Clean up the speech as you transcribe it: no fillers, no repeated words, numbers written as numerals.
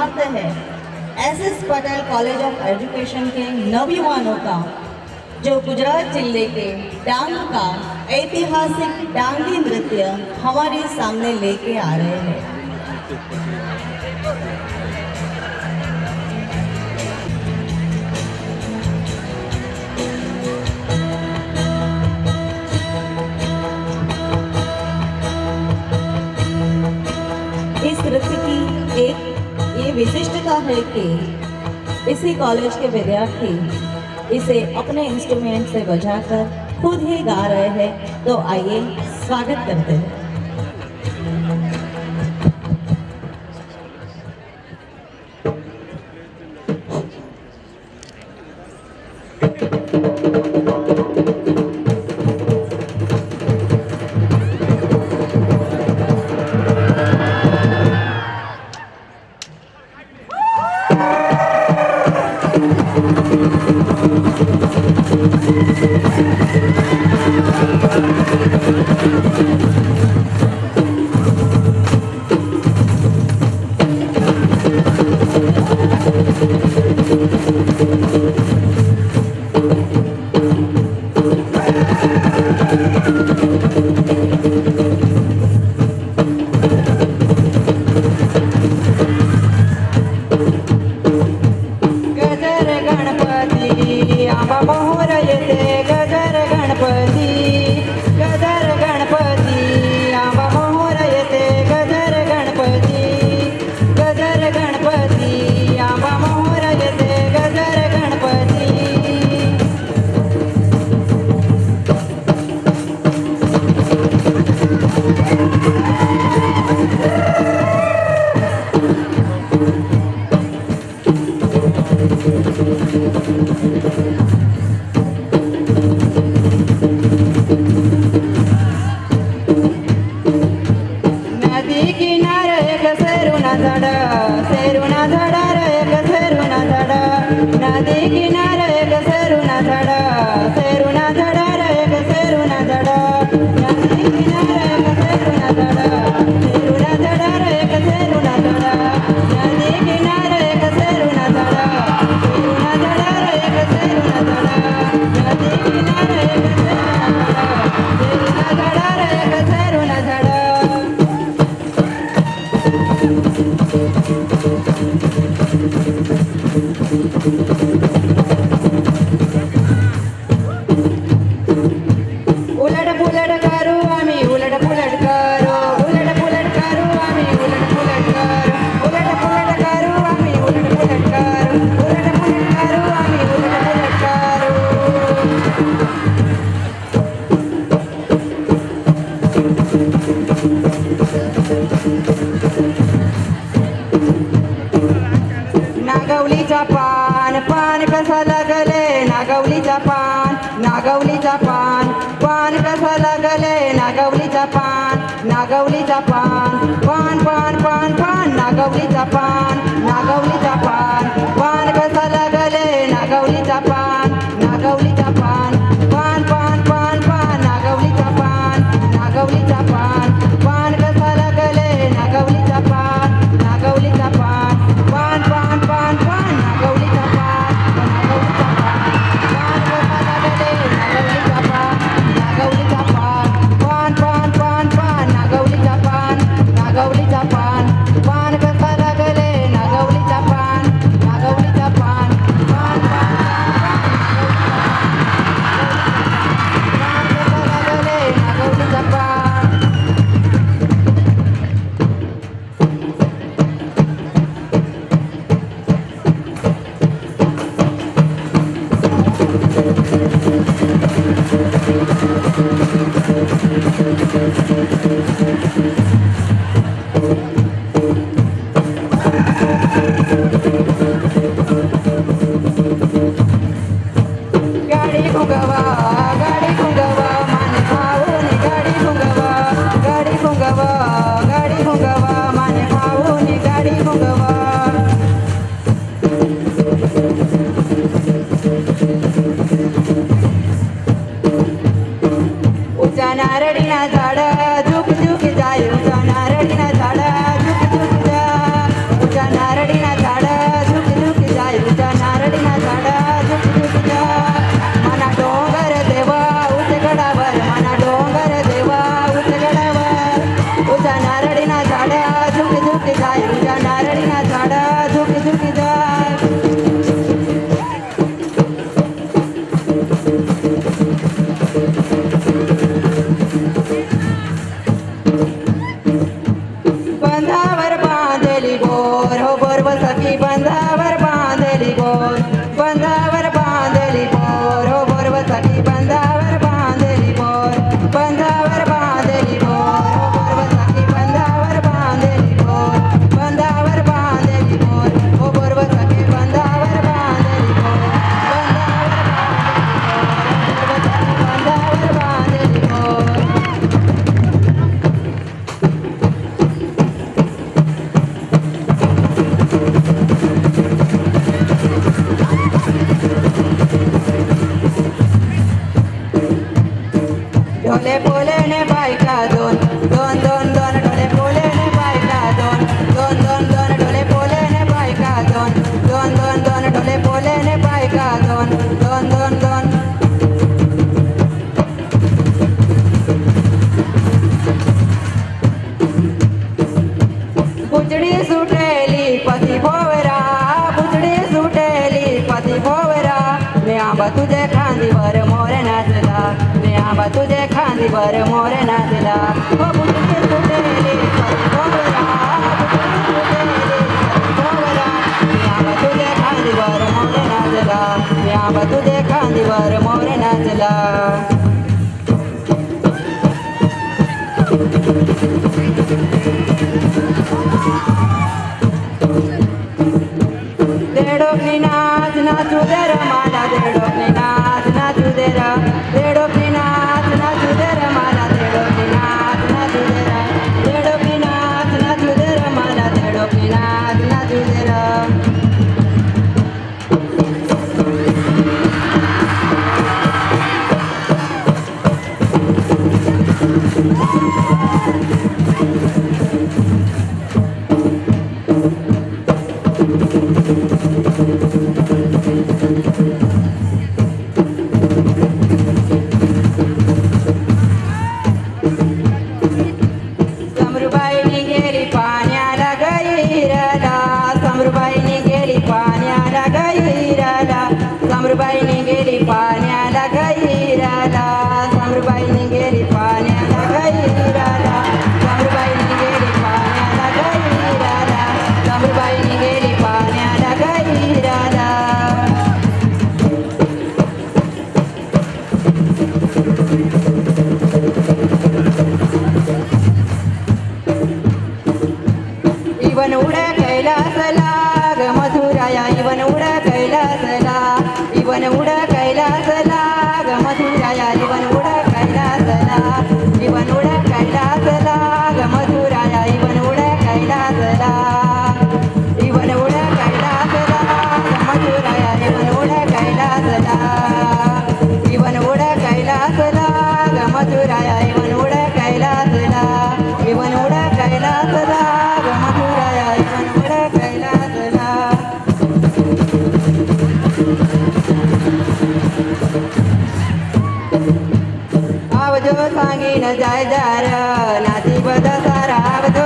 संभालते हैं S S. Patel college of education के नौजवानों का, जो गुजरात जिले के डांग का ऐतिहासिक डांगी नृत्य हमारे सामने लेके आ रहे हैं। इस नृत्य की ये विशिष्टता है कि इसी कॉलेज के विद्यार्थी इसे अपने इंस्ट्रूमेंट से बजाकर खुद ही गा रहे हैं। तो आइए स्वागत करते हैं। नागवलीचा पान पान कसा लागले, नागवलीचा पान नागवलीचा पान पान कसा लागले, नागवलीचा पान नागवलीचा पान पान पान पान पान नागवलीचा पान नागवलीचा पान पान कसा लागले, नागवलीचा पान नागवलीचा पान पान पान पान पान नागवलीचा पान नागवलीचा पान पान कसा लागले, नागवलीचा पान नागवलीचा पान पान पान पान पान नागवलीचा पान नागवलीचा पान पान कसा लागले, नागवलीचा पान नागवलीचा पान पान पान पान पान नागवलीचा पान नागवलीचा पान पान कसा लागले, नागवलीचा पान नागवलीचा पान पान गाडी फुगवा गाडी फुगवा मान खाऊन गाडी फुगवा गाडी फुगवा गाडी फुगवा मान खाऊन गाडी फुगवा उचा नारळीना झाड झुक झुक जाय उचा नारळीना झाड झुक झुक जा उचा नारळीना बोर हो बोर व सखी बंधावर बांधली बोर बंधावर बांधली बोर हो बोर व सखी बंधावर बांधली बोर बंधावर बांधली बोर हो बोर व सखी बंधावर बांधली बोर बंधावर बांधली बोर हो बोर व सखी बंधावर बांधली बोर बंधावर बांधली बोर ढोले पोले ने बायका दोन दोन दोन दोन ढोले पोले ने बायका दोन दोन दोन दोन ढोले पोले ने बायका दोन दोन दोन दोन ढोले पोले ने बायका दोन दोन दोन दोन बुचडी सुटेली पती भोवरा बुचडी सुटेली पती भोवरा मी आंबा तुझे खांदीवर मोर नाचला मी आंबा तुझे खांदीवर मोर नाचला हो बुचडी सुटेली पती भोवरा बुचडी सुटेली पती भोवरा मी आंबा तुझे खांदीवर मोर नाचला मी आंबा तुझे खांदीवर मोर नाचला देडोकनी नाच नाचू दे र मला देडोकनी नाच नाचू दे र देडोकनी नाच नाचू दे र मला देडोकनी नाच नाचू दे र देडोकनी नाच नाचू दे र मला देडोकनी नाच नाचू दे र समरूबाईनी गेली पाण्याला गैरला समरूबाईनी गेली पाण्याला गैरला समरूबाईनी गेली पाण्याला गैरला समरूबाईनी गेली पाण्याला गैरला समरूबाईनी गेली पाण्याला गैरला समरूबाईनी गेली पाण्याला गैरला इवन उड्या कैलासला ग मथुराया इवन उड्या कैलासला इवन उड्या कैलासला ग मथुराया इवन उड्या कैलासला इवन उड्या कैलासला ग मथुराया इवन उड्या कैलासला इवन उड्या कैलासला ग मथुराया इवन उड्या कैलासला इवन उड्या कैलासला ग मथुराया इवन उड्या कैलासला इवन उड्या कैलासला ग मथुराया इवन उड्या कैलासला आवजो सांगीन जाय जार नाची बदा सारा आवजो